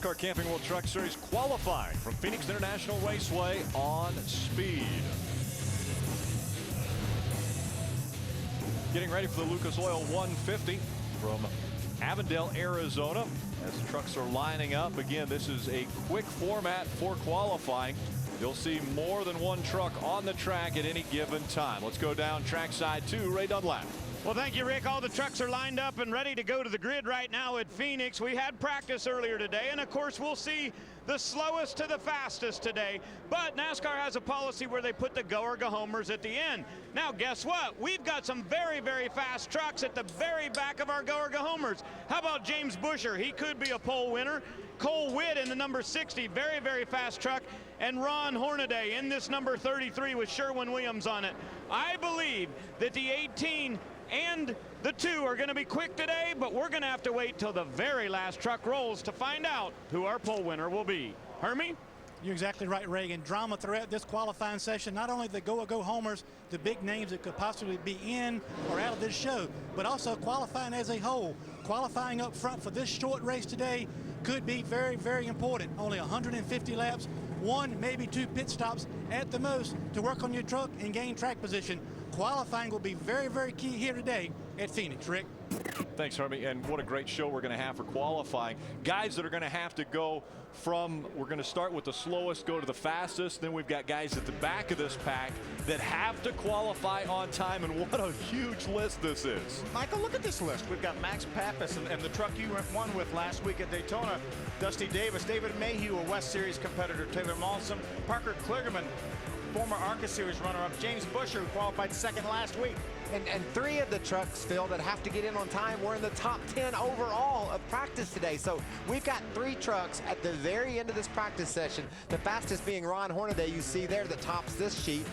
NASCAR Camping World Truck Series qualifying from Phoenix International Raceway on speed. Getting ready for the Lucas Oil 150 from Avondale, Arizona. As the trucks are lining up, again, this is a quick format for qualifying. You'll see more than one truck on the track at any given time. Let's go down trackside to Ray Dunlap. Well, thank you, Rick. All the trucks are lined up and ready to go to the grid right now at Phoenix. We had practice earlier today, and of course, we'll see the slowest to the fastest today. But NASCAR has a policy where they put the go or go homers at the end. Now, guess what? We've got some very, very fast trucks at the very back of our go or go homers. How about James Busher? He could be a pole winner. Cole Witt in the number 60, very, very fast truck. And Ron Hornaday in this number 33 with Sherwin-Williams on it. I believe that the 18 and the 2 are going to be quick today, but we're going to have to wait till the very last truck rolls to find out who our pole winner will be. Hermie? You're exactly right, Reagan. Drama throughout this qualifying session. Not only the go-go homers, the big names that could possibly be in or out of this show, but also qualifying as a whole. Qualifying up front for this short race today could be very, very important. Only 150 laps, 1, maybe 2 pit stops at the most to work on your truck and gain track position. Qualifying will be very, very key here today at Phoenix. Rick? Thanks, Hermie, and what a great show we're going to have for qualifying. Guys that are going to have to go from, we're going to start with the slowest, go to the fastest. Then we've got guys at the back of this pack that have to qualify on time, and what a huge list this is. Michael, look at this list. We've got Max Pappas and the truck you won with last week at Daytona, Dusty Davis, David Mayhew, a West Series competitor, Taylor Malsom, Parker Kligerman, former ARCA Series runner-up, James Busher, who qualified second last week. And 3 of the trucks, Phil, that have to get in on time were in the top 10 overall of practice today. So we've got 3 trucks at the very end of this practice session, the fastest being Ron Hornaday, you see there, that tops this sheet.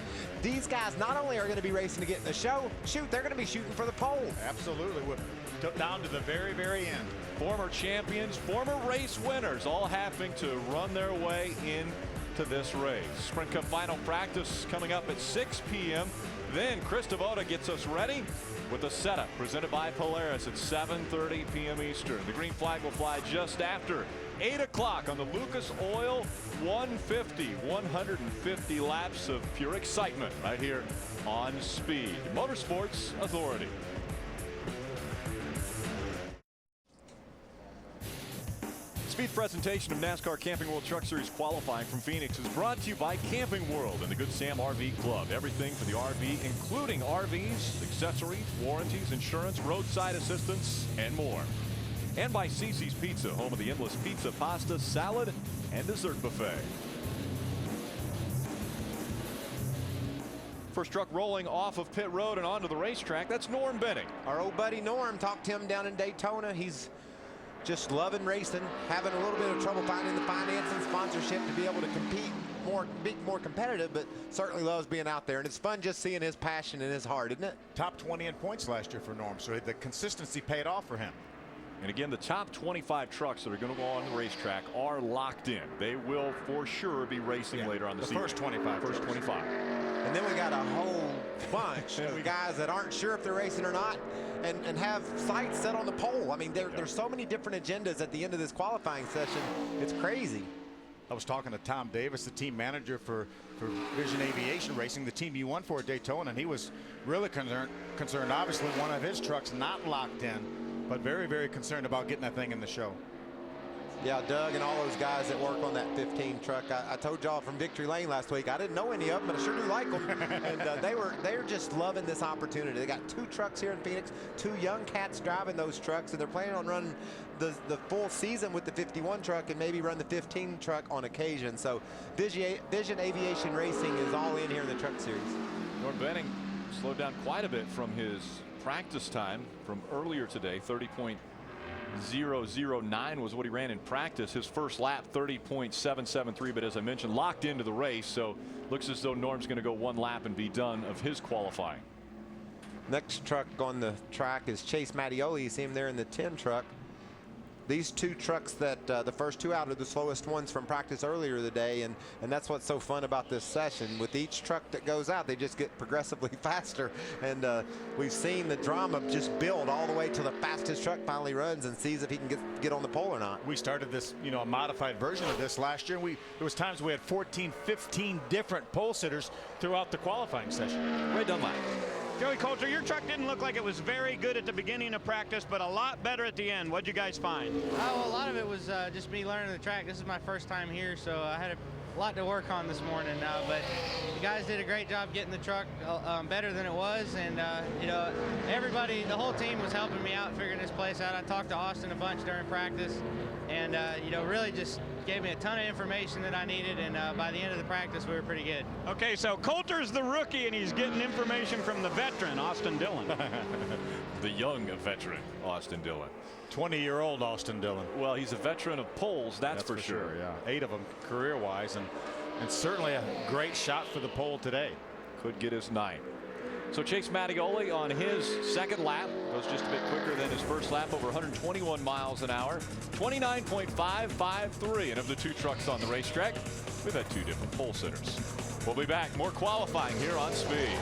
These guys not only are going to be racing to get in the show, shoot, they're going to be shooting for the pole. Absolutely, down to the very, very end. Former champions, former race winners, all having to run their way into this race. Sprint Cup final practice coming up at 6 p.m. Then Chris Devoda gets us ready with a setup presented by Polaris at 7:30 p.m. Eastern. The green flag will fly just after 8 o'clock on the Lucas Oil 150. 150 laps of pure excitement right here on Speed Motorsports Authority. Speed presentation of NASCAR Camping World Truck Series qualifying from Phoenix is brought to you by Camping World and the Good Sam RV Club. Everything for the RV, including RVs, accessories, warranties, insurance, roadside assistance, and more. And by Cece's Pizza, home of the endless pizza, pasta, salad, and dessert buffet. First truck rolling off of pit road and onto the racetrack. That's Norm Benning. Our old buddy Norm, talked to him down in Daytona. He's just loving racing, having a little bit of trouble finding the finance and sponsorship to be able to compete be more competitive, but certainly loves being out there. And it's fun just seeing his passion in his heart, isn't it? Top 20 in points last year for Norm, so the consistency paid off for him. And again, the top 25 trucks that are going to go on the racetrack are locked in. They will for sure be racing later on the season. First 25. First 25. And then we got a whole bunch of guys that aren't sure if they're racing or not and have sights set on the pole. I mean, there's so many different agendas at the end of this qualifying session. It's crazy. I was talking to Tom Davis, the team manager for Vision Aviation Racing, the team you won for at Daytona, and he was really concerned. Obviously, one of his trucks not locked in, but very, very concerned about getting that thing in the show. Yeah, Doug and all those guys that work on that 15 truck. I told y'all from Victory Lane last week, I didn't know any of them, but I sure do like them. And they're just loving this opportunity. They got 2 trucks here in Phoenix, 2 young cats driving those trucks, and they're planning on running the full season with the 51 truck and maybe run the 15 truck on occasion. So Vision Aviation Racing is all in here in the truck series. Norm Benning slowed down quite a bit from his practice time from earlier today. 30.009 was what he ran in practice. His first lap 30.773, but as I mentioned, locked into the race, so looks as though Norm's going to go 1 lap and be done of his qualifying. Next truck on the track is Chase Mattioli. You see him there in the 10 truck. these two trucks that the first two out are the slowest ones from practice earlier today, and that's what's so fun about this session. With each truck that goes out, they just get progressively faster, and we've seen the drama just build all the way till the fastest truck finally runs and sees if he can get on the pole or not. We started this, a modified version of this last year. There was times we had 14, 15 different pole sitters throughout the qualifying session. Ray Dunlap. Joey Coulter, your truck didn't look like it was very good at the beginning of practice, but a lot better at the end. What'd you guys find? Oh, a lot of it was just me learning the track. This is my first time here, so I had a lot to work on this morning. But the guys did a great job getting the truck better than it was, and everybody, the whole team was helping me out figuring this place out. I talked to Austin a bunch during practice, and really just gave me a ton of information that I needed, and by the end of the practice, we were pretty good. Okay, so Coulter's the rookie, and he's getting information from the veteran, Austin Dillon. The young veteran, Austin Dillon. 20-year-old Austin Dillon. Well, he's a veteran of poles, that's for sure. Yeah, 8 of them career-wise, and certainly a great shot for the pole today. Could get his 9th. So Chase Mattioli on his second lap goes just a bit quicker than his first lap, over 121 miles an hour, 29.553. And of the two trucks on the racetrack, we've had 2 different pole sitters. We'll be back. More qualifying here on Speed.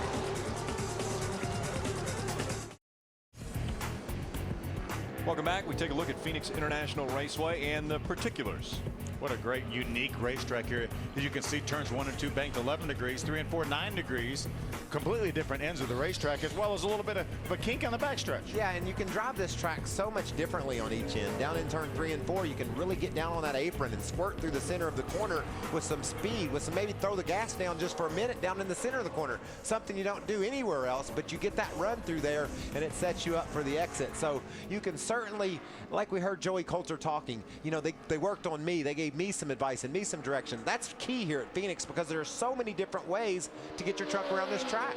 Welcome back. We take a look at Phoenix International Raceway and the particulars. What a great, unique racetrack here. As you can see, turns 1 and 2 banked 11 degrees, 3 and 4, 9 degrees. Completely different ends of the racetrack, as well as a little bit of a kink on the backstretch. Yeah, and you can drive this track so much differently on each end. Down in turn 3 and 4, you can really get down on that apron and squirt through the center of the corner with some speed, with some maybe throw the gas down just for a minute down in the center of the corner. Something you don't do anywhere else, but you get that run through there, and it sets you up for the exit. So you can certainly, like we heard Joey Coulter talking, they worked on me. They gave me some advice and me some direction. That's key here at Phoenix, because there are so many different ways to get your truck around this track.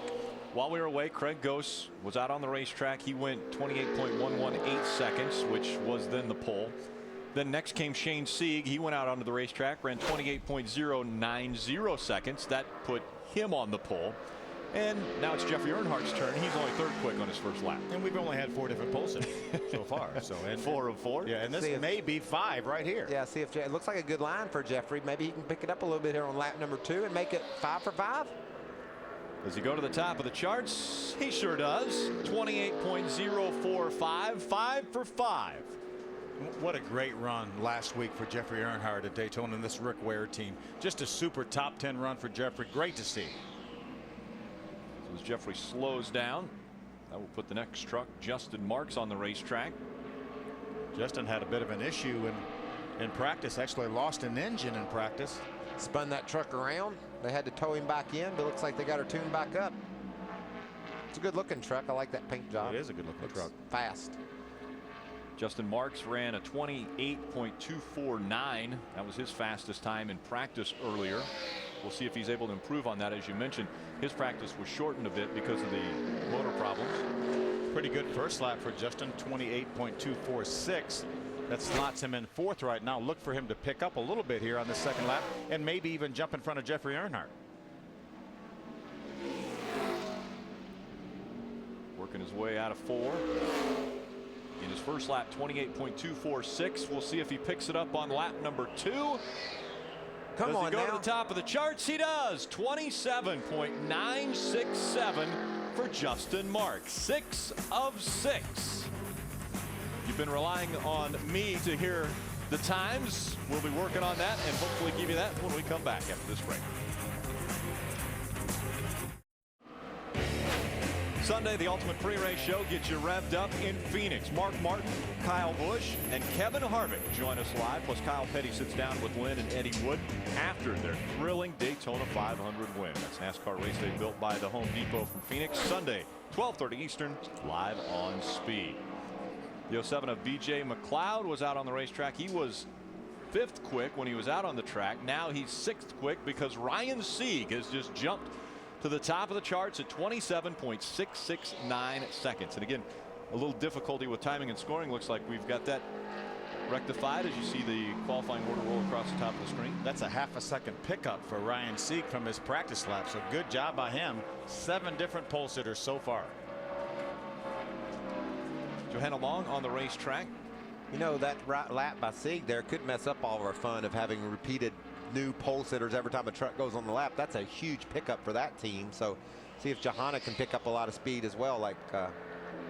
While we were away, Craig Gose was out on the racetrack. He went 28.118 seconds, which was then the pole. Then next came Shane Sieg. He went out onto the racetrack, ran 28.090 seconds. That put him on the pole. And now it's Jeffrey Earnhardt's turn. He's only 3rd quick on his first lap. And we've only had 4 different pole sitters so far. So 4 of 4. Yeah, and this may be 5 right here. Yeah, see if it looks like a good line for Jeffrey. Maybe he can pick it up a little bit here on lap number 2 and make it 5 for 5. Does he go to the top of the charts? He sure does. 28.045, 5 for 5. What a great run last week for Jeffrey Earnhardt at Daytona and this Rick Ware team. Just a super top 10 run for Jeffrey. Great to see. So as Jeffrey slows down, that will put the next truck, Justin Marks, on the racetrack. Justin had a bit of an issue in practice. Actually lost an engine in practice. Spun that truck around. They had to tow him back in, but it looks like they got her tuned back up. It's a good looking truck. I like that paint job. It is a good looking truck. Fast. Justin Marks ran a 28.249. That was his fastest time in practice earlier. We'll see if he's able to improve on that. As you mentioned, his practice was shortened a bit because of the motor problems. Pretty good first lap for Justin, 28.246. That slots him in 4th right now. Look for him to pick up a little bit here on the second lap and maybe even jump in front of Jeffrey Earnhardt. Working his way out of 4. In his first lap, 28.246. We'll see if he picks it up on lap number 2. Come on, on, does he go now. to the top of the charts? He does. 27.967 for Justin Marks. 6 of 6. You've been relying on me to hear the times. We'll be working on that and hopefully give you that when we come back after this break. Sunday, the Ultimate Pre-Race Show gets you revved up in Phoenix. Mark Martin, Kyle Busch, and Kevin Harvick join us live. Plus, Kyle Petty sits down with Lynn and Eddie Wood after their thrilling Daytona 500 win. That's NASCAR race day built by the Home Depot from Phoenix. Sunday, 12:30 Eastern, live on Speed. The 07 of BJ McLeod was out on the racetrack. He was 5th quick when he was out on the track. Now he's 6th quick because Ryan Sieg has just jumped to the top of the charts at 27.669 seconds. And again, a little difficulty with timing and scoring. Looks like we've got that rectified as you see the qualifying order roll across the top of the screen. That's a half a second pickup for Ryan Sieg from his practice lap. So good job by him. 7 different pole sitters so far. Johanna Long on the racetrack. You know, that lap by Sieg there could mess up all of our fun of having repeated new pole sitters every time a truck goes on the lap. That's a huge pickup for that team. So see if Johanna can pick up a lot of speed as well, like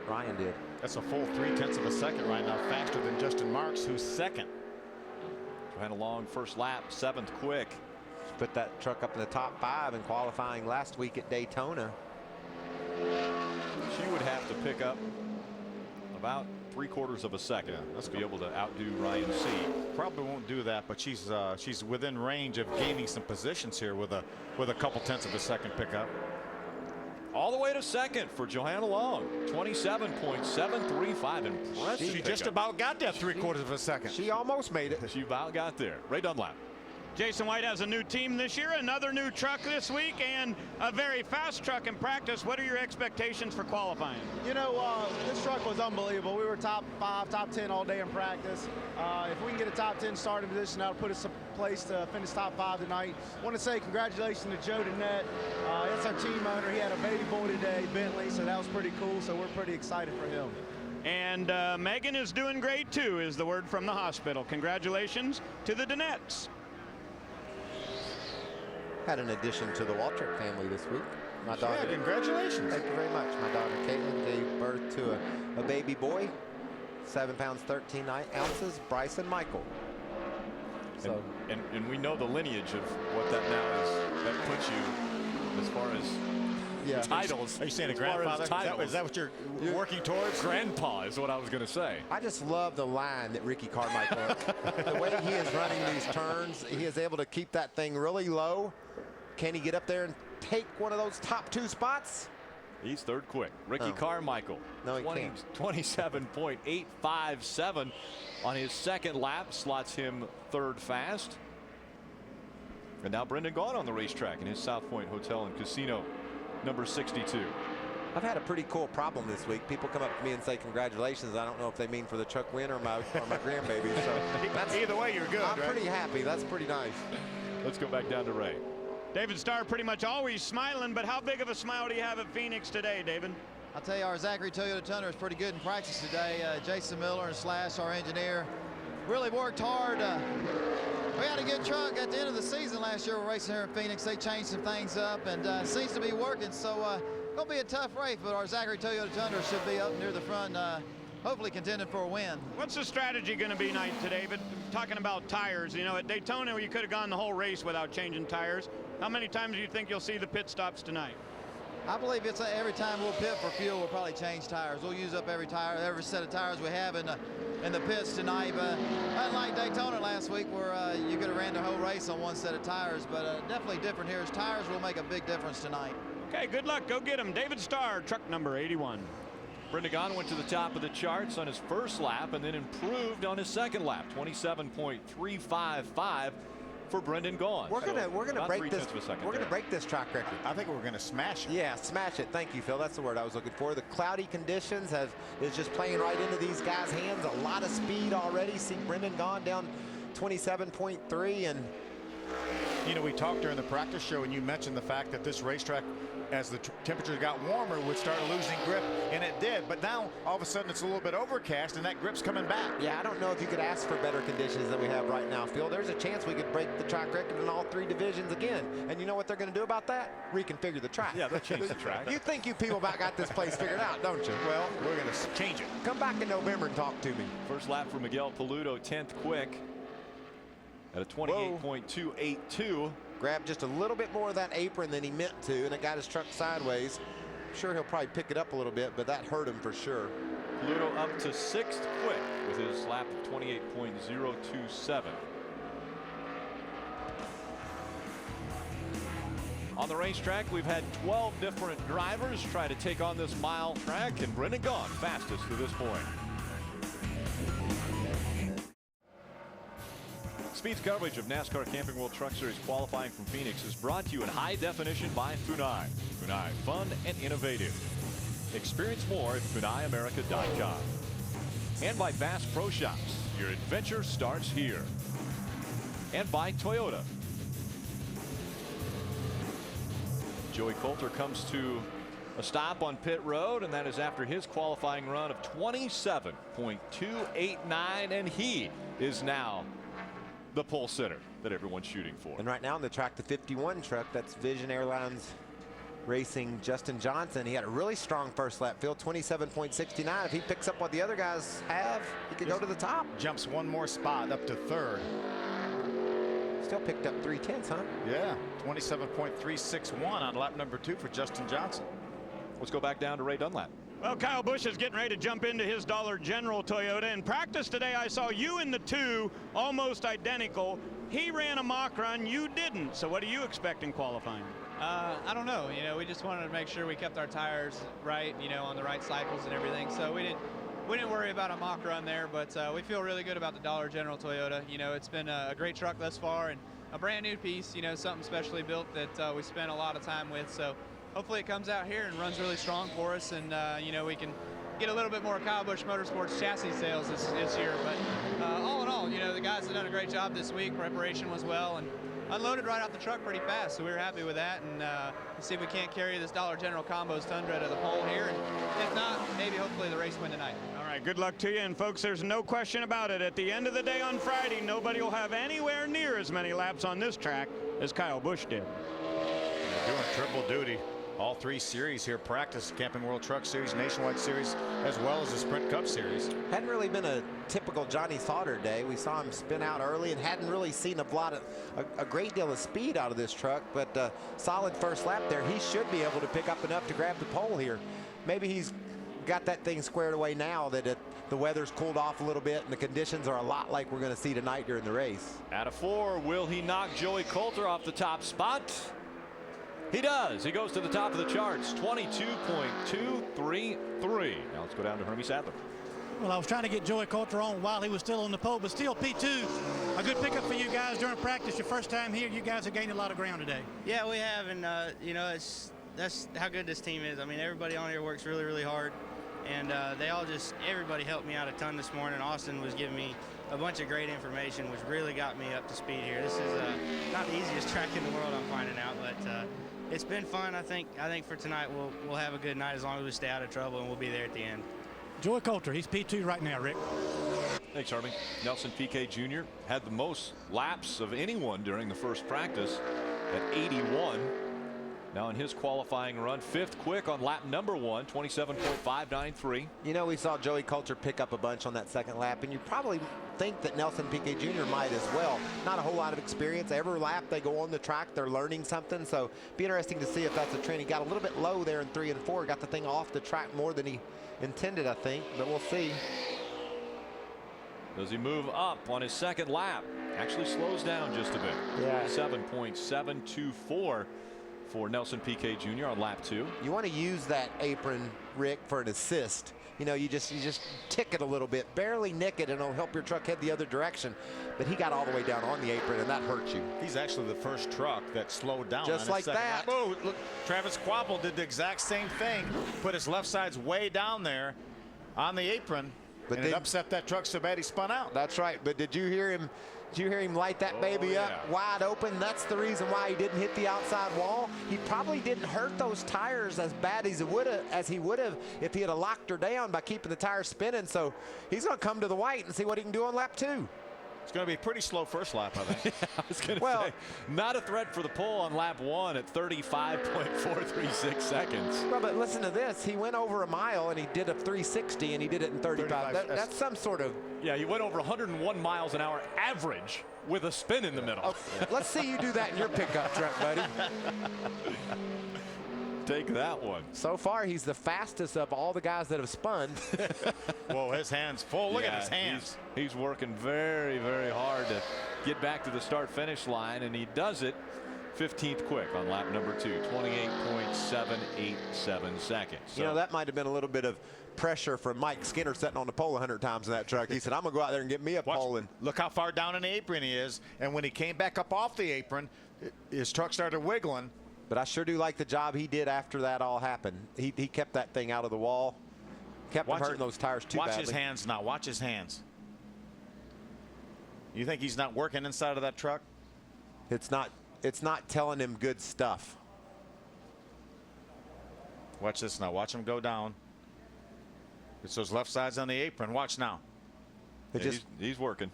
Ryan did. That's a full 0.3 of a second right now, faster than Justin Marks, who's second. Johanna Long, first lap, 7th quick. Put that truck up in the top 5 in qualifying last week at Daytona. She would have to pick up about 3/4 of a second. Let's be able to outdo Ryan C. Probably won't do that, but she's within range of gaining some positions here with a couple tenths of a second pickup. All the way to second for Johanna Long, 27.735. Impressive. She just about got that 3/4 of a second. She almost made it. She about got there. Ray Dunlap. Jason White has a new team this year, another new truck this week, and a very fast truck in practice. What are your expectations for qualifying? You know, this truck was unbelievable. We were top 5, top 10 all day in practice. If we can get a top 10 starting position, that'll put us in place to finish top 5 tonight. I want to say congratulations to Joe Danette. That's our team owner. He had a baby boy today, Bentley, so that was pretty cool. So we're pretty excited for him. And Megan is doing great too, is the word from the hospital. Congratulations to the Danettes. Had an addition to the Waltrip family this week. My daughter. Yeah, congratulations. Thank you very much. My daughter Caitlin gave birth to a baby boy, 7 pounds 13 ounces, Bryson Michael. So and we know the lineage of what that now is. That puts you as far as titles. Are you saying a as far as grandfather? Is that what you're working towards? Grandpa is what I was going to say. I just love the line that Ricky Carmichael, the way he is running these turns, he is able to keep that thing really low. Can he get up there and take one of those top 2 spots? He's 3rd quick. Ricky Carmichael, No, he can't. 27.857 on his 2nd lap, slots him 3rd fast. And now Brendan Gaughan on the racetrack in his South Point Hotel and Casino, number 62. I've had a pretty cool problem this week. People come up to me and say congratulations. I don't know if they mean for the truck win or my grandbaby. So that's, either way, you're good. I'm pretty happy. That's pretty nice. Let's go back down to Ray. David Starr pretty much always smiling, but how big of a smile do you have at Phoenix today, David? I'll tell you, our Zachary Toyota Tundra is pretty good in practice today. Jason Miller and Slash, our engineer, really worked hard. We had a good truck at the end of the season last year. We're racing here in Phoenix. They changed some things up, and it seems to be working. So gonna be a tough race, but our Zachary Toyota Tundra should be up near the front, hopefully contending for a win. What's the strategy going to be tonight today? But talking about tires, you know, at Daytona you could have gone the whole race without changing tires. How many times do you think you'll see the pit stops tonight? I believe it's every time we'll pit for fuel, we'll probably change tires. We'll use up every set of tires we have in the pits tonight. But unlike Daytona last week, where you could have ran the whole race on one set of tires, but definitely different here. Tires will make a big difference tonight. Okay, good luck. Go get him. David Starr, truck number 81. Brendan Gaughan went to the top of the charts on his 1st lap and then improved on his 2nd lap. 27.355 for Brendan Gaughan. We're gonna break this. We're gonna there. break this track record. I think we're gonna smash it. Yeah, smash it. Thank you, Phil. That's the word I was looking for. The cloudy conditions is just playing right into these guys' hands. A lot of speed already. See Brendan Gaughan down 27.3, and you know, we talked during the practice show, and you mentioned the fact that this racetrack, as the temperatures got warmer, would start losing grip, and it did. But now all of a sudden it's a little bit overcast, and that grip's coming back. yeah, I don't know if you could ask for better conditions than we have right now, Phil. There's a chance we could break the track record in all 3 divisions again. And you know what they're going to do about that? Reconfigure the track. Yeah, they'll change the track. You think you people about got this place figured out, don't you? Well, We're gonna change it. come back in November and talk to me. First lap for Miguel Paludo, 10th quick at a 28.282. Grabbed just a little bit more of that apron than he meant to, and it got his truck sideways. I'm sure he'll probably pick it up a little bit, but that hurt him for sure. Paludo up to 6th quick with his lap of 28.027. On the racetrack, we've had 12 different drivers try to take on this mile track, and Brendan Gaughan fastest to this point. Speed's coverage of NASCAR Camping World Truck Series qualifying from Phoenix is brought to you in high definition by Funai. Funai, fun and innovative. Experience more at FunaiAmerica.com. And by Bass Pro Shops. Your adventure starts here. And by Toyota. Joey Coulter comes to a stop on pit road, and that is after his qualifying run of 27.289, and he is now the pole sitter that everyone's shooting for. And right now on the track, the 51 truck, that's Vision Airlines Racing Justin Johnson. He had a really strong first lap field, 27.69. If he picks up what the other guys have, he could go to the top. Jumps one more spot up to third. Still picked up 3/10, huh? Yeah, 27.361 on lap number 2 for Justin Johnson. Let's go back down to Ray Dunlap. Well, Kyle Busch is getting ready to jump into his Dollar General Toyota. In practice today, I saw you in the 2 almost identical. He ran a mock run, you didn't. So what do you expect in qualifying? I don't know. You know, we just wanted to make sure we kept our tires right, you know, on the right cycles and everything. So we didn't worry about a mock run there, but we feel really good about the Dollar General Toyota. You know, it's been a great truck thus far and a brand new piece, you know, something specially built that we spent a lot of time with. So hopefully it comes out here and runs really strong for us, and you know, we can get a little bit more Kyle Busch Motorsports chassis sales this year. But all in all, you know, the guys have done a great job this week. Preparation was well, and unloaded right off the truck pretty fast, so we were happy with that. And let's see if we can't carry this Dollar General Combos Tundra to the pole here, and if not, maybe hopefully the race win tonight. All right, good luck to you. And folks, there's no question about it. At the end of the day on Friday, nobody will have anywhere near as many laps on this track as Kyle Busch did. They're doing triple duty. All 3 series here, practice, Camping World Truck Series, Nationwide Series, as well as the Sprint Cup Series. Hadn't really been a typical Johnny Sauter day. We saw him spin out early and hadn't really seen a great deal of speed out of this truck, but solid first lap there. He should be able to pick up enough to grab the pole here. Maybe he's got that thing squared away now that the weather's cooled off a little bit and the conditions are a lot like we're going to see tonight during the race. Out of 4, will he knock Joey Coulter off the top spot? He does. He goes to the top of the charts, 22.233. Now let's go down to Hermie Sadler. Well, I was trying to get Joey Coulter on while he was still on the pole, but still P2, a good pickup for you guys during practice. Your first time here, you guys have gained a lot of ground today. Yeah, we have, and you know, that's how good this team is. I mean, everybody on here works really, really hard, and everybody helped me out a ton this morning. Austin was giving me a bunch of great information, which really got me up to speed here. This is not the easiest track in the world, I'm finding out, but it's been fun. I think for tonight we'll have a good night as long as we stay out of trouble, and we'll be there at the end. Joey Coulter, he's P2 right now, Rick. Thanks, Hermie. Nelson Piquet Jr. had the most laps of anyone during the first practice at 81. Now in his qualifying run, 5th quick on lap number 1, 27.593. You know, we saw Joey Coulter pick up a bunch on that second lap, and you probably think that Nelson Piquet Jr. might as well. Not a whole lot of experience. Every lap they go on the track, they're learning something. So be interesting to see if that's a trend. He got a little bit low there in 3 and 4, got the thing off the track more than he intended, I think, but we'll see. Does he move up on his second lap? Actually slows down just a bit. Yeah. 7.724 for Nelson Piquet Jr. on lap 2. You want to use that apron, Rick, for an assist. You know, you just tick it a little bit, barely nick it, and it'll help your truck head the other direction. But he got all the way down on the apron, and that hurts you. He's actually the first truck that slowed down. Just like that. Oh, look, Travis Quapple did the exact same thing. Put his left side's way down there on the apron, and it upset that truck so bad he spun out. That's right. But did you hear him? Did you hear him light that baby up wide open? That's the reason why he didn't hit the outside wall. He probably didn't hurt those tires as bad as he would have if he had locked her down by keeping the tires spinning. So he's going to come to the white and see what he can do on lap 2. It's going to be a pretty slow first lap, I think. I was going to say, not a threat for the pole on lap 1 at 35.436 seconds. Well, but listen to this. He went over a mile and he did a 360 and he did it in 35. That's some sort of... Yeah, he went over 101 miles an hour average with a spin in the middle. Oh, let's see you do that in your pickup truck, buddy. Take that one. So far, he's the fastest of all the guys that have spun. Whoa, his hand's full. Look at his hands. He's working very, very hard to get back to the start-finish line, and he does it 15th quick on lap number 2, 28.787 seconds. So, you know, that might have been a little bit of pressure from Mike Skinner sitting on the pole 100 times in that truck. He said, I'm going to go out there and get me a pole. And look how far down in the apron he is. And when he came back up off the apron, his truck started wiggling. But I sure do like the job he did after that all happened. He kept that thing out of the wall. Kept him hurting those tires too badly. Watch his hands now. Watch his hands. You think he's not working inside of that truck? It's not telling him good stuff. Watch this now. Watch him go down. It's those left sides on the apron. Watch now. It just he's working.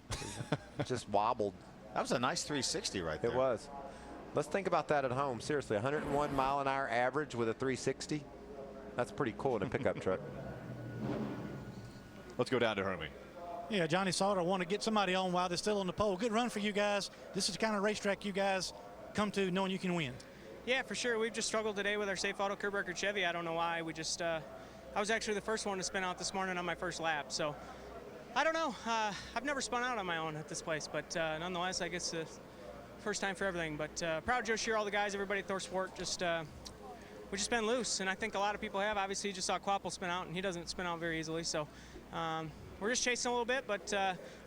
just wobbled. That was a nice 360 right there. It was. Let's think about that at home. Seriously, 101 mile-an-hour average with a 360. That's pretty cool in a pickup truck. Let's go down to Hermie. Yeah, Johnny Sauter want to get somebody on while they're still on the pole. Good run for you guys. This is the kind of racetrack you guys come to knowing you can win. Yeah, for sure. We've just struggled today with our safe auto curb record Chevy. I don't know why. We just, I was actually the first one to spin out this morning on my first lap. So I don't know. I've never spun out on my own at this place, but nonetheless, I guess first time for everything. But proud of Joe Shear, all the guys, everybody at Thor Sport. We just been loose, and I think a lot of people have. Obviously, you just saw Quapple spin out, and he doesn't spin out very easily. So we're just chasing a little bit, but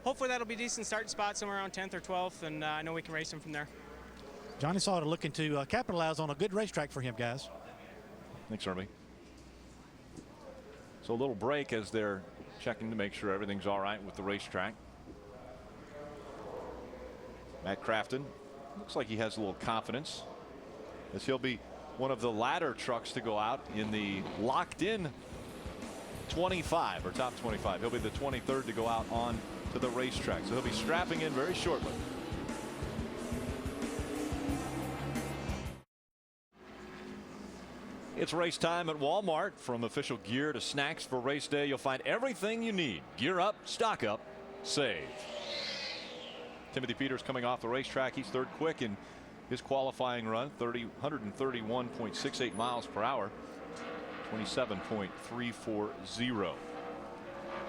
hopefully that'll be a decent starting spot somewhere around 10th or 12th, and I know we can race him from there. Johnny Sauter looking to capitalize on a good racetrack for him, guys. Thanks, Hermie. So a little break as they're checking to make sure everything's all right with the racetrack. Matt Crafton looks like he has a little confidence as he'll be one of the latter trucks to go out in the locked in 25 or top 25. He'll be the 23rd to go out on to the racetrack. So he'll be strapping in very shortly. It's race time at Walmart. From official gear to snacks for race day, you'll find everything you need. Gear up, stock up, save. Timothy Peters coming off the racetrack. He's third quick in his qualifying run, 131.68 miles per hour, 27.340.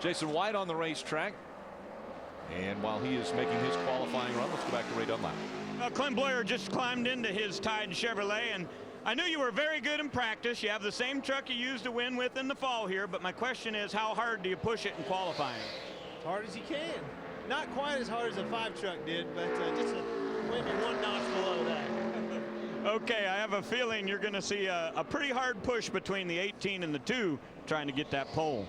Jason White on the racetrack. And while he is making his qualifying run, let's go back to Ray Dunlap. Clint Boyer just climbed into his Tide Chevrolet, and I knew you were very good in practice. You have the same truck you used to win with in the fall here, but my question is, how hard do you push it in qualifying? As hard as you can. Not quite as hard as a 5 truck did, but just maybe one notch below that. Okay, I have a feeling you're going to see a pretty hard push between the 18 and the 2 trying to get that pole.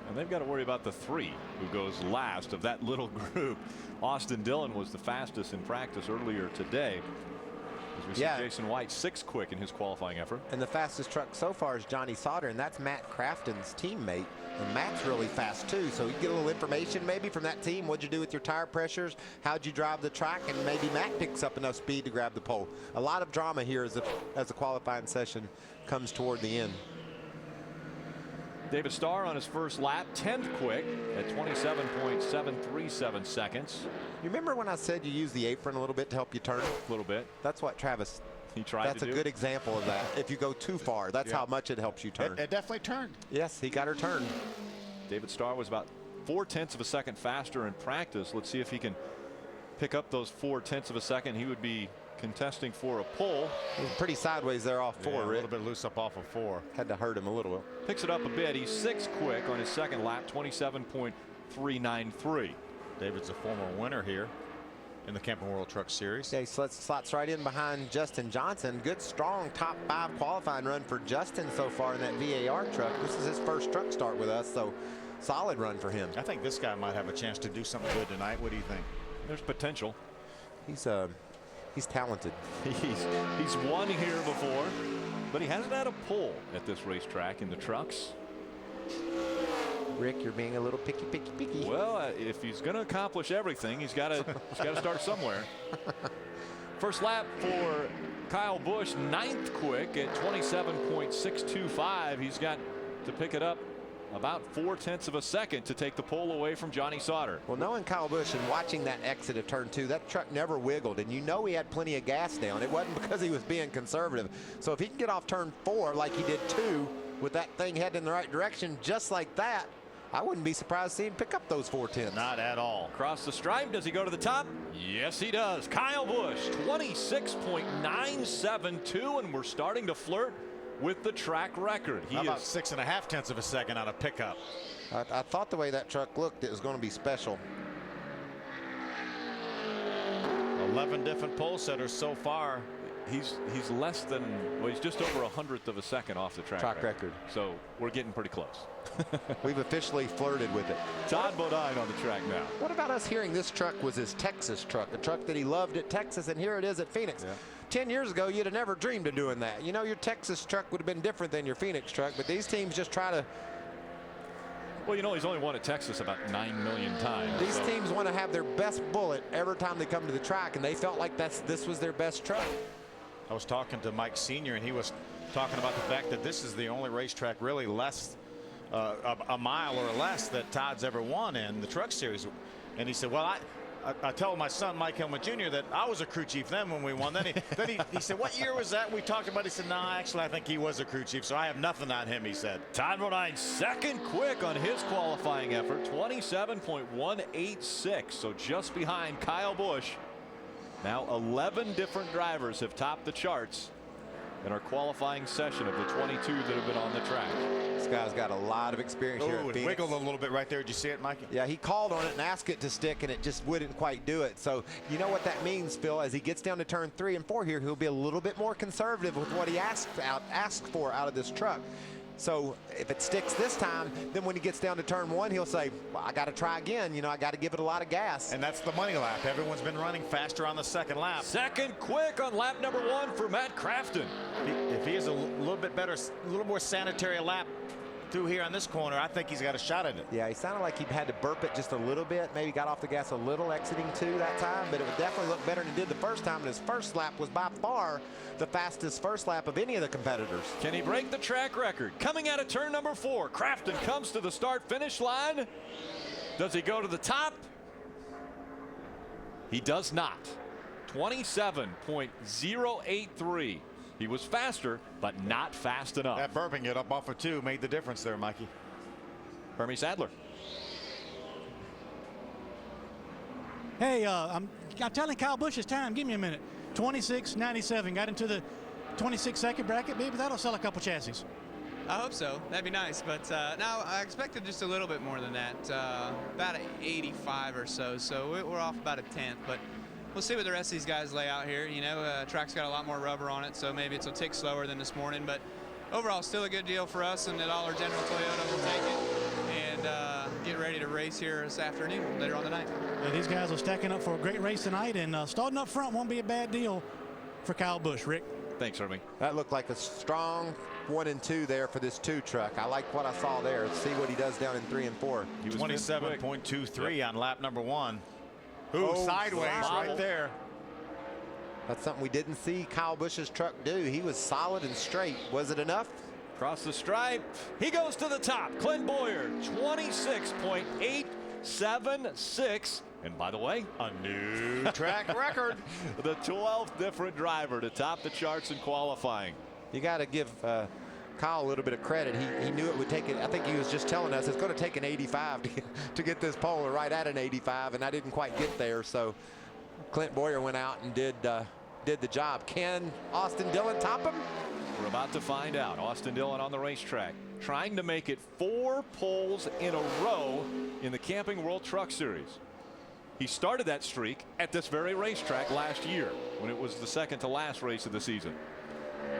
And they've got to worry about the 3 who goes last of that little group. Austin Dillon was the fastest in practice earlier today. As we see Jason White 6th quick in his qualifying effort. And the fastest truck so far is Johnny Sauter, and that's Matt Crafton's teammate. And Matt's really fast too, so you get a little information maybe from that team. What'd you do with your tire pressures? How'd you drive the track? And maybe Matt picks up enough speed to grab the pole. A lot of drama here as the qualifying session comes toward the end. David Starr on his first lap, 10th quick at 27.737 seconds. You remember when I said you use the apron a little bit to help you turn? A little bit. That's what Travis. He tried That's to do. a good example of that. If you go too far, that's how much it helps you turn. It definitely turned. Yes, he got her turned. David Starr was about 0.4 of a second faster in practice. Let's see if he can pick up those 0.4 of a second. He would be contesting for a pole. He's pretty sideways there off 4. Yeah, a little bit loose up off of 4. Had to hurt him a little. Picks it up a bit. He's 6th quick on his second lap, 27.393. David's a former winner here in the Camping World Truck Series. Yeah, he slots right in behind Justin Johnson. Good, strong top 5 qualifying run for Justin so far in that VAR truck. This is his first truck start with us, so solid run for him. I think this guy might have a chance to do something good tonight. What do you think? There's potential. He's talented. He's won here before, but he hasn't had a pole at this racetrack in the trucks. Rick, you're being a little picky. Well, if he's going to accomplish everything, he's got to start somewhere. First lap for Kyle Busch, 9th quick at 27.625. He's got to pick it up about 0.4 of a second to take the pole away from Johnny Sauter. Well, knowing Kyle Busch and watching that exit of turn 2, that truck never wiggled, and you know he had plenty of gas down. It wasn't because he was being conservative. So if he can get off turn 4 like he did 2 with that thing heading in the right direction just like that, I wouldn't be surprised to see him pick up those 0.4. Not at all. Across the stripe, does he go to the top? Yes, he does. Kyle Busch, 26.972, and we're starting to flirt with the track record. How about 6.5 of a second on a pickup? I thought the way that truck looked, it was going to be special. 11 different pole setters so far. He's less than, well, he's just over 100th of a second off the track record. So we're getting pretty close. We've officially flirted with it. Todd Bodine on the track now. What about us hearing this truck was his Texas truck, a truck that he loved at Texas, and here it is at Phoenix. 10 years ago, you'd have never dreamed of doing that. You know, your Texas truck would have been different than your Phoenix truck, but these teams just try to. Well, you know, he's only won at Texas about 9 million times. These teams want to have their best bullet every time they come to the track, and they felt like this was their best truck. I was talking to Mike Sr., and he was talking about the fact that this is the only racetrack really less a mile or less that Todd's ever won in the Truck Series. And he said, well, I tell my son Mike Hillman Jr. that I was a crew chief then when we won. Then he said, what year was that? We talked about it. He said, no, actually I think he was a crew chief, so I have nothing on him, he said. Todd Bodine second quick on his qualifying effort, 27.186, so just behind Kyle Busch. Now 11 different drivers have topped the charts in our qualifying session of the 22 that have been on the track. This guy's got a lot of experience here at It Phoenix. wiggled a little bit right there. Did you see it, Mikey? Yeah, he called on it and asked it to stick, and it just wouldn't quite do it. So you know what that means, Phil? As he gets down to turn 3 and 4 here, he'll be a little bit more conservative with what he asked for out of this truck. So if it sticks this time, then when he gets down to turn 1, he'll say, well, I got to try again. You know, I got to give it a lot of gas. And that's the money lap. Everyone's been running faster on the second lap. Second quick on lap number 1 for Matt Crafton. If he is a little bit better, a little more sanitary lap through here on this corner, I think he's got a shot at it. Yeah, he sounded like he had to burp it just a little bit. Maybe got off the gas a little exiting 2 that time, but it would definitely look better than it did the first time. And his first lap was by far the fastest first lap of any of the competitors. Can he break the track record? Coming out of turn number 4, Crafton comes to the start-finish line. Does he go to the top? He does not. 27.083. He was faster, but not fast enough. That burping it up off of 2 made the difference there, Mikey. Hermie Sadler. Hey, I'm telling Kyle Busch his time. Give me a minute. 26.97. Got into the 26-second bracket. Maybe that'll sell a couple chassis. I hope so. That'd be nice. But now I expected just a little bit more than that. About 85 or so. So we're off about a 10th. But we'll see what the rest of these guys lay out here. You know, track's got a lot more rubber on it, so maybe it's a tick slower than this morning. But overall, still a good deal for us, and the Dollar General Toyota will take it and get ready to race here this afternoon, later on tonight. Yeah, these guys are stacking up for a great race tonight, and starting up front won't be a bad deal for Kyle Busch. Rick. Thanks, Hermie. That looked like a strong 1 and 2 there for this 2 truck. I like what I saw there. Let's see what he does down in 3 and 4. He was 27.23 on lap number 1. Ooh, sideways right there. That's something we didn't see Kyle Busch's truck do. He was solid and straight. Was it enough? Across the stripe. He goes to the top. Clint Boyer, 26.876. And by the way, a new track record. The 12th different driver to top the charts in qualifying. You got to give Kyle a little bit of credit. He knew it would take it. I think he was just telling us it's going to take an 85 to get this pole, or right at an 85, and I didn't quite get there. So Clint Boyer went out and did the job. Can Austin Dillon top him? We're about to find out. Austin Dillon on the racetrack, trying to make it 4 poles in a row in the Camping World Truck Series. He started that streak at this very racetrack last year when it was the second to last race of the season.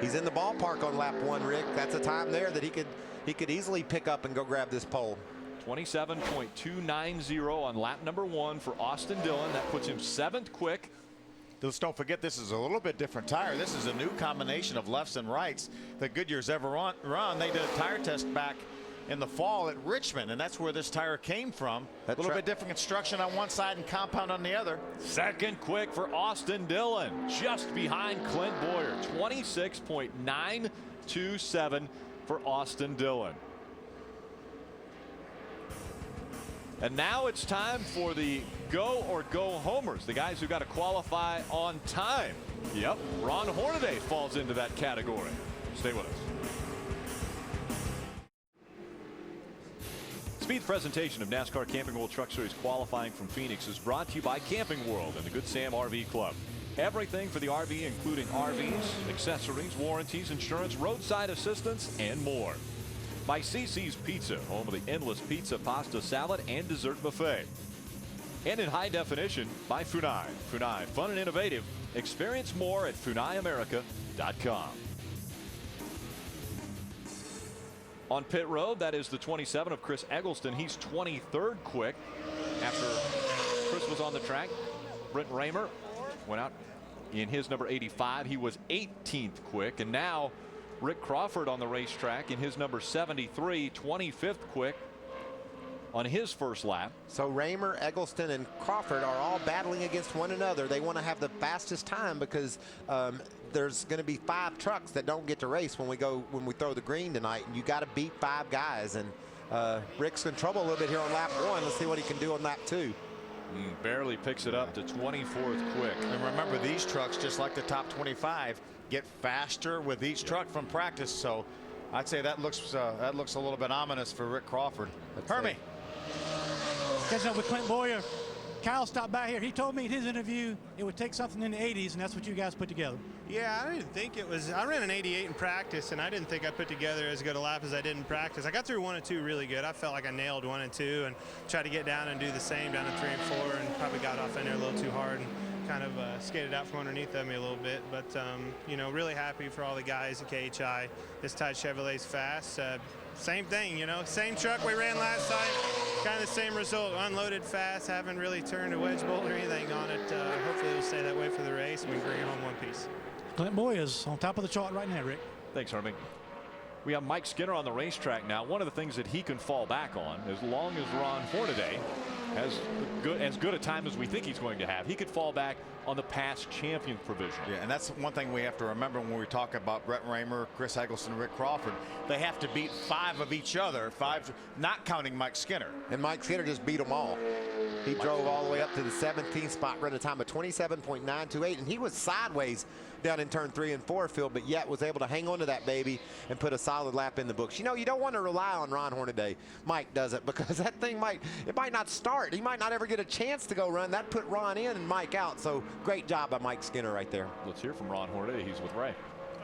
He's in the ballpark on lap 1, Rick. That's a time there that he could easily pick up and go grab this pole. 27.290 on lap number 1 for Austin Dillon. That puts him 7th quick. Let's don't forget, this is a little bit different tire. This is a new combination of lefts and rights that Goodyear's ever run. They did a tire test back in the fall at Richmond, and that's where this tire came from. A little bit different construction on one side and compound on the other. 2nd quick for Austin Dillon, just behind Clint Boyer. 26.927 for Austin Dillon. And now it's time for the go or go homers, the guys who got to qualify on time. Yep, Ron Hornaday falls into that category. Stay with us. Speed presentation of NASCAR Camping World Truck Series qualifying from Phoenix is brought to you by Camping World and the Good Sam RV Club. Everything for the RV, including RVs, accessories, warranties, insurance, roadside assistance, and more. By CC's Pizza, home of the endless pizza, pasta, salad, and dessert buffet. And in high definition by Funai. Funai, fun and innovative. Experience more at FunaiAmerica.com. On pit road, that is the 27 of Chris Eggleston. He's 23rd quick after Chris was on the track. Brent Raymer went out in his number 85. He was 18th quick, and now Rick Crawford on the racetrack in his number 73, 25th quick on his first lap. So Raymer, Eggleston, and Crawford are all battling against one another. They want to have the fastest time because there's going to be 5 trucks that don't get to race when we throw the green tonight, and you got to beat 5 guys. And Rick's in trouble a little bit here on lap 1. Let's see what he can do on lap 2. Barely picks it up to 24th quick. And remember, these trucks, just like the top 25, get faster with each truck from practice. So I'd say that looks a little bit ominous for Rick Crawford. Hermie. Catching up with Clint Boyer. Kyle stopped by here. He told me in his interview it would take something in the 80s, and that's what you guys put together. Yeah, I didn't think it was. I ran an 88 in practice, and I didn't think I put together as good a lap as I did in practice. I got through 1 and 2 really good. I felt like I nailed 1 and 2 and tried to get down and do the same down to 3 and 4, and probably got off in there a little too hard and kind of skated out from underneath of me a little bit. But, you know, really happy for all the guys at KHI. This Tide Chevrolet's fast. Same thing, you know, same truck we ran last time, kind of the same result. Unloaded fast, haven't really turned a wedge bolt or anything on it. Hopefully it'll stay that way for the race and we can bring it home one piece. Clint Boyer is on top of the chart right now, Rick. Thanks, Hermie. We have Mike Skinner on the racetrack now. One of the things that he can fall back on, as long as Ron Hornaday has as good a time as we think he's going to have, he could fall back on the past champion provision. Yeah, and that's one thing we have to remember when we talk about Brett Raymer, Chris Eggleston, Rick Crawford. They have to beat 5 of each other, 5, not counting Mike Skinner. And Mike Skinner just beat them all. He drove all the way up to the 17th spot, ran a time of 27.928, and he was sideways down in turn 3 and 4, Phil, but yet was able to hang on to that baby and put a solid lap in the books. You know, you don't want to rely on Ron Hornaday. Mike does it, because that thing might not start. He might not ever get a chance to go run. That put Ron in and Mike out. So great job by Mike Skinner right there. Let's hear from Ron Hornaday. He's with Ray.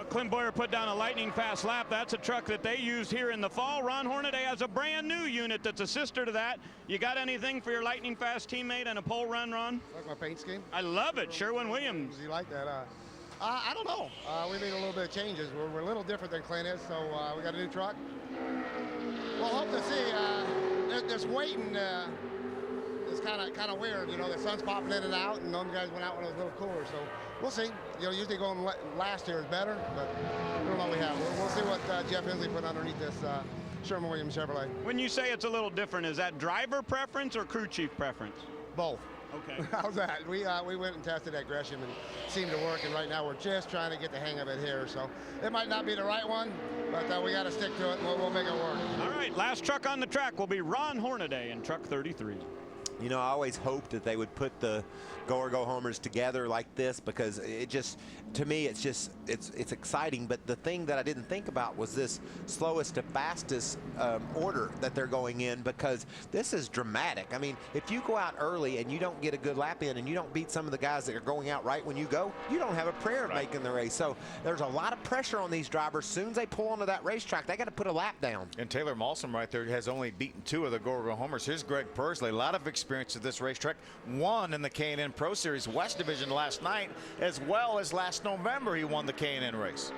Clint Boyer put down a lightning fast lap. That's a truck that they used here in the fall. Ron Hornaday has a brand new unit that's a sister to that. You got anything for your lightning fast teammate and a pole run, Ron? Like my paint scheme? I love it. Sherwin-Williams. Do you like that? I don't know. We made a little bit of changes. We're a little different than Clint is, so we got a new truck. We'll hope to see. This waiting is kind of weird. You know, the sun's popping in and out, and those guys went out when it was a little cooler. So we'll see. You know, usually going last here is better, but I don't know what we have. We'll see what Jeff Hensley put underneath this Sherwin-Williams Chevrolet. When you say it's a little different, is that driver preference or crew chief preference? Both. Okay. How's that? We went and tested at Gresham and seemed to work, and right now we're just trying to get the hang of it here. So it might not be the right one, but we got to stick to it, and we'll make it work. All right, last truck on the track will be Ron Hornaday in truck 33. You know, I always hoped that they would put the go or go homers together like this, because it just, to me, it's exciting. But the thing that I didn't think about was this slowest to fastest order that they're going in, because this is dramatic. I mean, if you go out early and you don't get a good lap in and you don't beat some of the guys that are going out right when you go, you don't have a prayer of making the race. So there's a lot of pressure on these drivers. As soon as they pull onto that racetrack, they got to put a lap down. And Taylor Malsom right there has only beaten 2 of the go or go homers. Here's Greg Pursley, a lot of experience at this racetrack, won in the K&N Pro Series West Division last night, as well as last November he won the K&N race.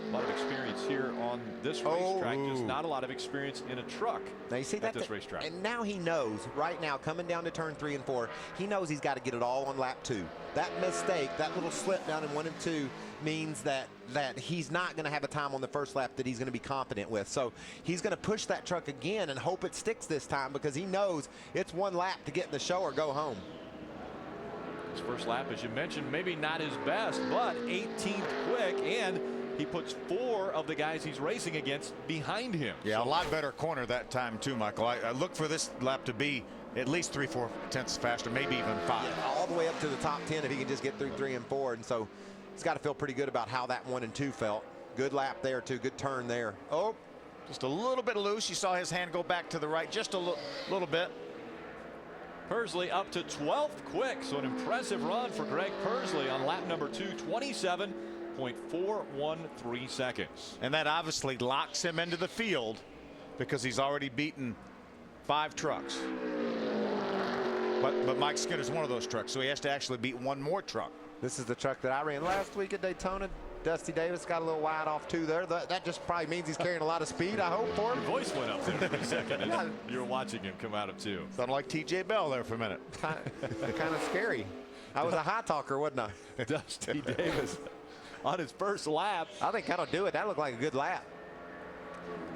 A lot of experience here on this racetrack, just not a lot of experience in a truck. Now you see at this racetrack. And now he knows right now, coming down to turn 3 and 4, he knows he's got to get it all on lap 2. That mistake, that little slip down in 1 and 2, means that he's not going to have a time on the first lap that he's going to be confident with. So he's going to push that truck again and hope it sticks this time, because he knows it's 1 lap to get in the show or go home. His first lap, as you mentioned, maybe not his best, but 18th quick, and he puts 4 of the guys he's racing against behind him. Yeah, a lot better corner that time too, Michael. I look for this lap to be at least 3-4 tenths faster, maybe even 5. Yeah, all the way up to the top 10 if he can just get through 3 and 4. And so he's got to feel pretty good about how that 1 and 2 felt. Good lap there too, good turn there. Oh, just a little bit loose. You saw his hand go back to the right just a little bit. Pursley up to 12th quick, so an impressive run for Greg Pursley on lap number 2, 27.413 seconds. And that obviously locks him into the field, because he's already beaten 5 trucks. But Mike Skinner's one of those trucks, so he has to actually beat 1 more truck. This is the truck that I ran last week at Daytona. Dusty Davis got a little wide off too there. That just probably means he's carrying a lot of speed, I hope, for him. Your voice went up there for a second as you were watching him come out of 2. Sounded like TJ Bell there for a minute. Kind of scary. I was a high talker, wasn't I? Dusty Davis on his first lap. I think that'll do it. That looked like a good lap.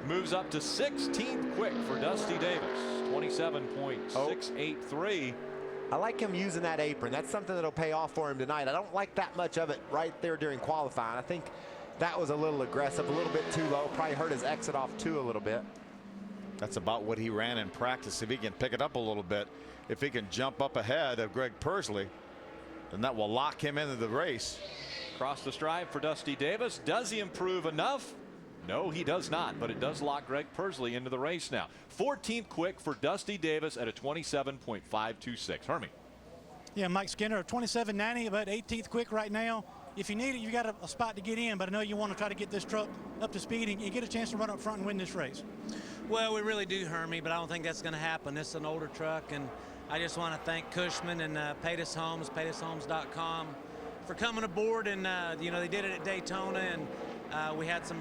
Moves up to 16th quick for Dusty Davis. 27.683. I like him using that apron. That's something that'll pay off for him tonight. I don't like that much of it right there during qualifying. I think that was a little aggressive, a little bit too low. Probably hurt his exit off too a little bit. That's about what he ran in practice. If he can pick it up a little bit, if he can jump up ahead of Greg Pursley, then that will lock him into the race. Across the stripe for Dusty Davis. Does he improve enough? No, he does not, but it does lock Greg Pursley into the race now. 14th quick for Dusty Davis at a 27.526. Hermie. Yeah, Mike Skinner, 27.90, about 18th quick right now. If you need it, you got a spot to get in, but I know you want to try to get this truck up to speed and get a chance to run up front and win this race. Well, we really do, Hermie, but I don't think that's going to happen. This is an older truck, and I just want to thank Cushman and Paytas Homes, PaytasHomes.com, for coming aboard. And you know, they did it at Daytona, and we had some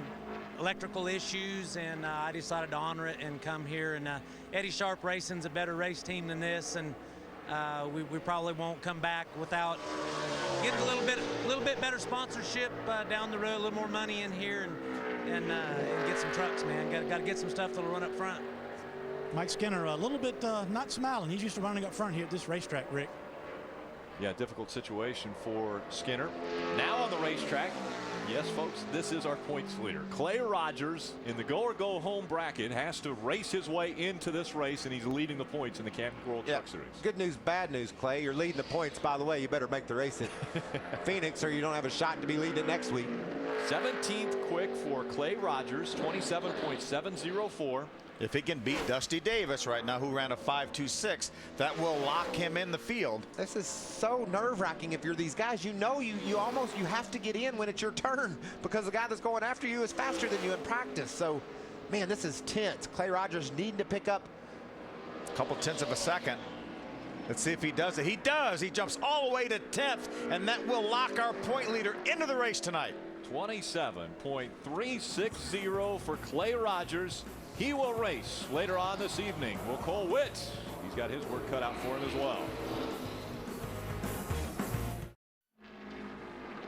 electrical issues, and I decided to honor it and come here. And Eddie Sharp Racing's a better race team than this, and we probably won't come back without getting a little bit better sponsorship down the road, a little more money in here, and get some trucks, man. Got to get some stuff that'll run up front. Mike Skinner a little bit not smiling. He's used to running up front here at this racetrack, Rick. Yeah, difficult situation for Skinner. Now on the racetrack, yes, folks, this is our points leader. Clay Rogers in the go or go home bracket has to race his way into this race, and he's leading the points in the Camping World Truck Series. Good news, bad news, Clay. You're leading the points. By the way, you better make the race in Phoenix, or you don't have a shot to be leading it next week. 17th quick for Clay Rogers, 27.704. If he can beat Dusty Davis right now, who ran a 5.26, that will lock him in the field. This is so nerve-wracking. If you're these guys, you know you have to get in when it's your turn, because the guy that's going after you is faster than you in practice. So, man, this is tense. Clay Rogers needing to pick up a couple tenths of a second. Let's see if he does it. He does. He jumps all the way to 10th, and that will lock our point leader into the race tonight. 27.360 for Clay Rogers. He will race later on this evening. Will Cole Witt, he's got his work cut out for him as well.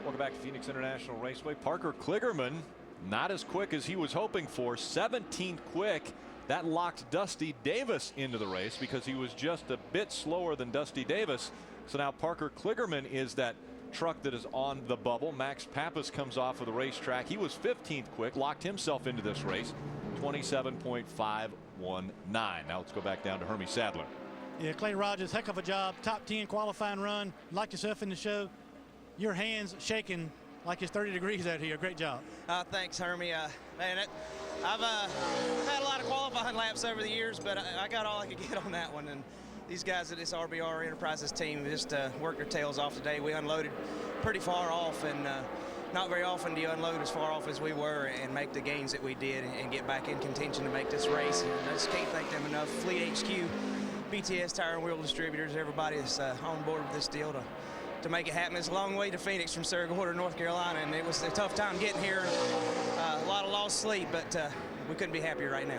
Welcome back to Phoenix International Raceway. Parker Kligerman, not as quick as he was hoping for. 17th quick. That locked Dusty Davis into the race because he was just a bit slower than Dusty Davis. So now Parker Kligerman is that truck that is on the bubble. Max Pappas comes off of the racetrack. He was 15th quick, locked himself into this race. 27.519. Now let's go back down to Hermie Sadler. Yeah, Clay Rogers, heck of a job. Top 10 qualifying run. Like yourself in the show. Your hands shaking like it's 30 degrees out here. Great job. Thanks, Hermie. Man, I've had a lot of qualifying laps over the years, but I got all I could get on that one. And these guys at this RBR Enterprises team just worked their tails off today. We unloaded pretty far off, and not very often do you unload as far off as we were and make the gains that we did and get back in contention to make this race. And I just can't thank them enough. Fleet HQ, BTS Tire and Wheel Distributors, everybody is on board with this deal to make it happen. It's a long way to Phoenix from Sarah Gorder, North Carolina, and it was a tough time getting here. A lot of lost sleep, but we couldn't be happier right now.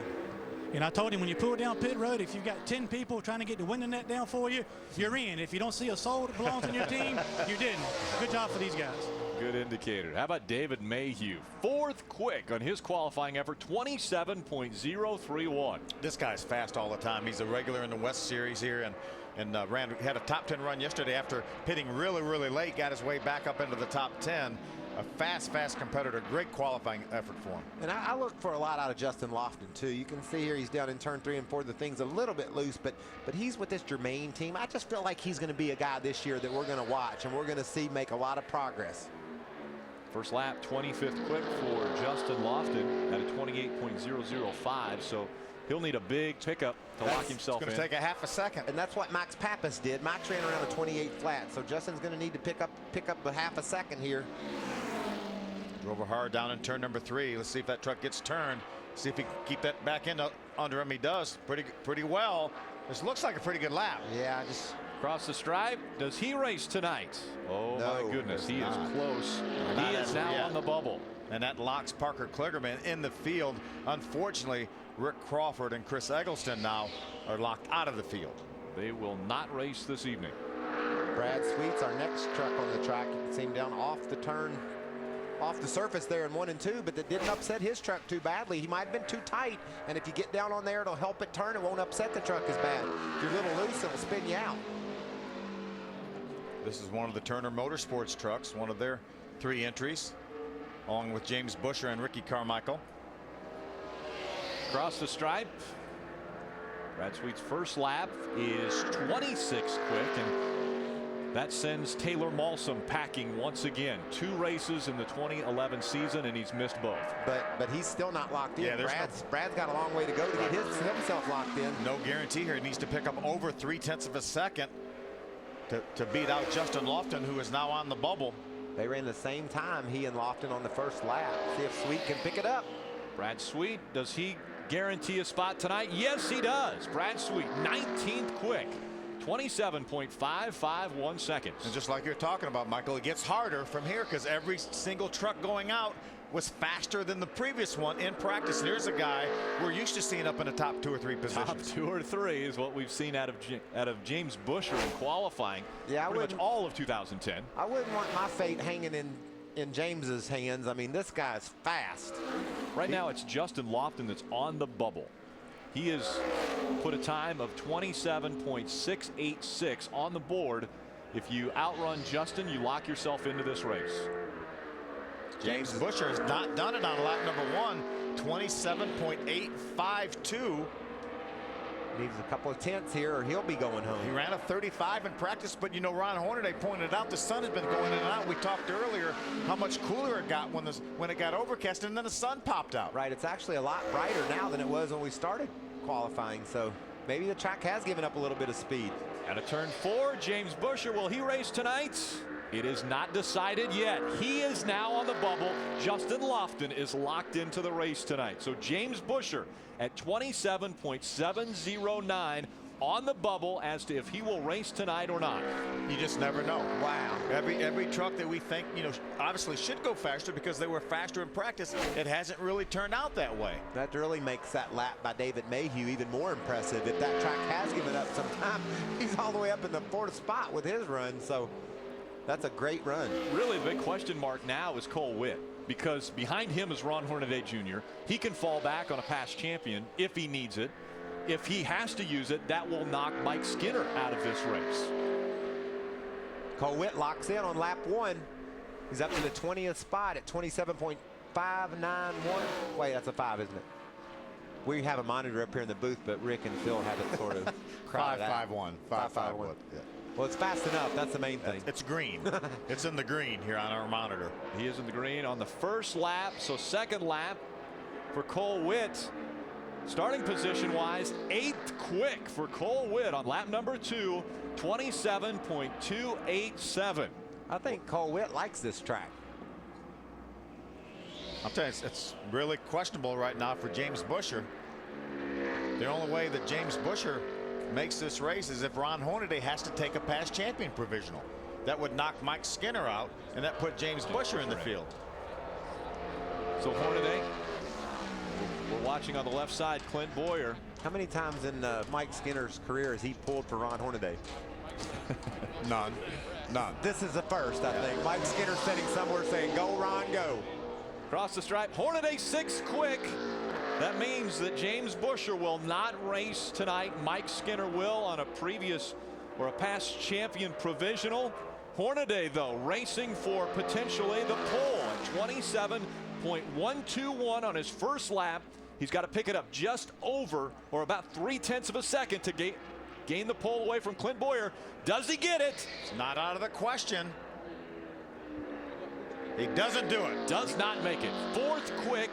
And I told him, when you pull down pit road, if you've got 10 people trying to get the winning net down for you, you're in. If you don't see a soul that belongs on your team, you didn't. Good job for these guys. Good indicator. How about David Mayhew? 4th quick on his qualifying effort, 27.031. This guy's fast all the time. He's a regular in the West Series here, and had a top 10 run yesterday after pitting really late, got his way back up into the top 10. A fast competitor. Great qualifying effort for him. And I look for a lot out of Justin Lofton too. You can see here he's down in turn 3 and 4. The thing's a little bit loose, but he's with this Germain team. I just feel like he's going to be a guy this year that we're going to watch and we're going to see make a lot of progress. First lap, 25th quick for Justin Lofton at a 28.005. So he'll need a big pickup to lock himself in. It's going to take a half a second. And that's what Max Pappas did. Max ran around a 28 flat. So Justin's going to need to pick up a half a second here. Drove her hard down in turn number 3. Let's see if that truck gets turned. See if he can keep that back in under him. He does pretty well. This looks like a pretty good lap. Yeah, just across the stripe. Does he race tonight? Oh no, my goodness, he is close. He is now on the bubble. And that locks Parker Kligerman in the field. Unfortunately, Rick Crawford and Chris Eggleston now are locked out of the field. They will not race this evening. Brad Sweet's our next truck on the track. You can see him down off the turn, off the surface there in 1 and 2, but that didn't upset his truck too badly. He might have been too tight, and if you get down on there, it'll help it turn. It won't upset the truck as bad. If you're a little loose, it'll spin you out. This is one of the Turner Motorsports trucks, one of their 3 entries, along with James Busher and Ricky Carmichael. Across the stripe, Brad Sweet's first lap is 26 quick, and that sends Taylor Malsom packing once again. 2 races in the 2011 season, and he's missed both. But he's still not locked in. Yeah, Brad's got a long way to go to get himself locked in. No guarantee here. He needs to pick up over 0.3 of a second to beat out Justin Lofton, who is now on the bubble. They ran the same time, he and Lofton, on the first lap. See if Sweet can pick it up. Brad Sweet, does he guarantee a spot tonight? Yes, he does. Brad Sweet, 19th quick, 27.551 seconds. And just like you're talking about, Michael, it gets harder from here because every single truck going out was faster than the previous one in practice. And here's a guy we're used to seeing up in the top 2 or 3 positions. Top 2 or 3 is what we've seen out of James Busher in qualifying. Yeah, pretty much all of 2010. I wouldn't want my fate hanging in James's hands. I mean, this guy's fast. Right now, it's Justin Lofton that's on the bubble. He has put a time of 27.686 on the board. If you outrun Justin, you lock yourself into this race. James Busher has not done it on lap number 1. 27.852. Needs a couple of tenths here or he'll be going home. He ran a 35 in practice, but you know, Ron Hornaday pointed out the sun has been going in and out. We talked earlier how much cooler it got when it got overcast and then the sun popped out. Right, it's actually a lot brighter now than it was when we started qualifying, so maybe the track has given up a little bit of speed. At a turn 4, James Busher, will he race tonight? It is not decided yet. He is now on the bubble. Justin Lofton is locked into the race tonight. So James Busher at 27.709 on the bubble as to if he will race tonight or not. You just never know. Wow. Every truck that we think, you know, obviously should go faster because they were faster in practice, it hasn't really turned out that way. That really makes that lap by David Mayhew even more impressive. If that track has given up some time, he's all the way up in the 4th spot with his run. So that's a great run. Really, the big question mark now is Cole Witt, because behind him is Ron Hornaday Jr. He can fall back on a past champion if he needs it. If he has to use it, that will knock Mike Skinner out of this race. Cole Witt locks in on lap 1. He's up to the 20th spot at 27.591. Wait, that's a 5, isn't it? We have a monitor up here in the booth, but Rick and Phil have it sort of crowded out. 551. 551. Yeah. Well, it's fast enough. That's the main thing. It's green. It's in the green here on our monitor. He is in the green on the first lap. So second lap for Cole Witt. Starting position wise, 8th quick for Cole Witt on lap number 2, 27.287. I think Cole Witt likes this track. I'll tell you, it's really questionable right now for James Busher. The only way that James Busher makes this race is if Ron Hornaday has to take a past champion provisional. That would knock Mike Skinner out, and that put James Busher in the field. So Hornaday, we're watching on the left side, Clint Boyer. How many times in Mike Skinner's career has he pulled for Ron Hornaday? None. This is the first, I think. Mike Skinner sitting somewhere saying, go Ron, go. Across the stripe, Hornaday 6th quick. That means that James Busher will not race tonight. Mike Skinner will on a previous or a past champion provisional. Hornaday, though, racing for potentially the pole at 27.121 on his first lap. He's got to pick it up just over or about 0.3 of a second to gain the pole away from Clint Boyer. Does he get it? It's not out of the question. He doesn't do it. Does not make it. 4th quick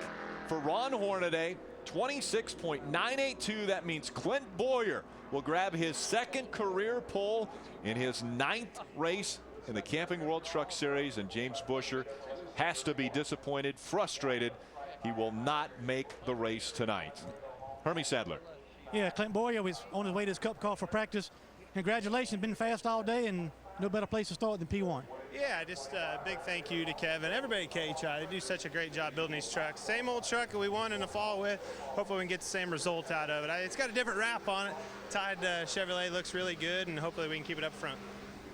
for Ron Hornaday, 26.982. That means Clint Boyer will grab his 2nd career pole in his 9th race in the Camping World Truck Series, and James Busher has to be disappointed, frustrated. He will not make the race tonight. Hermie Sadler. Yeah, Clint Boyer was on his way to his cup call for practice. Congratulations, been fast all day, and no better place to start than P1. Yeah, just a big thank you to Kevin, everybody at KHI. They do such a great job building these trucks. Same old truck that we won in the fall with. Hopefully we can get the same result out of it. It's got a different wrap on it. Tide Chevrolet looks really good, and hopefully we can keep it up front.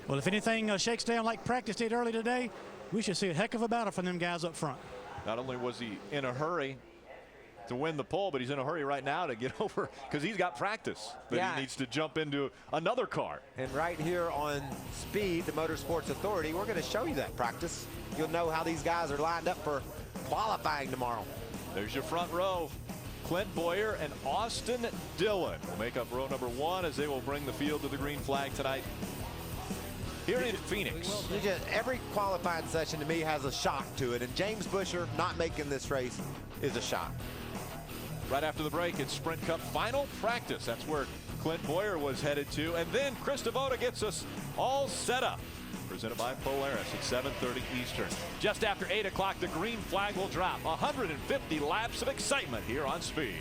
Well, if anything shakes down like practice did early today, we should see a heck of a battle from them guys up front. Not only was he in a hurry to win the pole, but he's in a hurry right now to get over because he's got practice that he needs to jump into another car. And right here on Speed, the Motorsports Authority, we're going to show you that practice. You'll know how these guys are lined up for qualifying tomorrow. There's your front row. Clint Boyer and Austin Dillon will make up row number 1 as they will bring the field to the green flag tonight here in Phoenix. Every qualifying session to me has a shock to it, and James Busher not making this race is a shock. Right after the break, it's Sprint Cup final practice. That's where Clint Boyer was headed to. And then Chris Devoda gets us all set up. Presented by Polaris at 7:30 Eastern. Just after 8 o'clock, the green flag will drop. 150 laps of excitement here on Speed.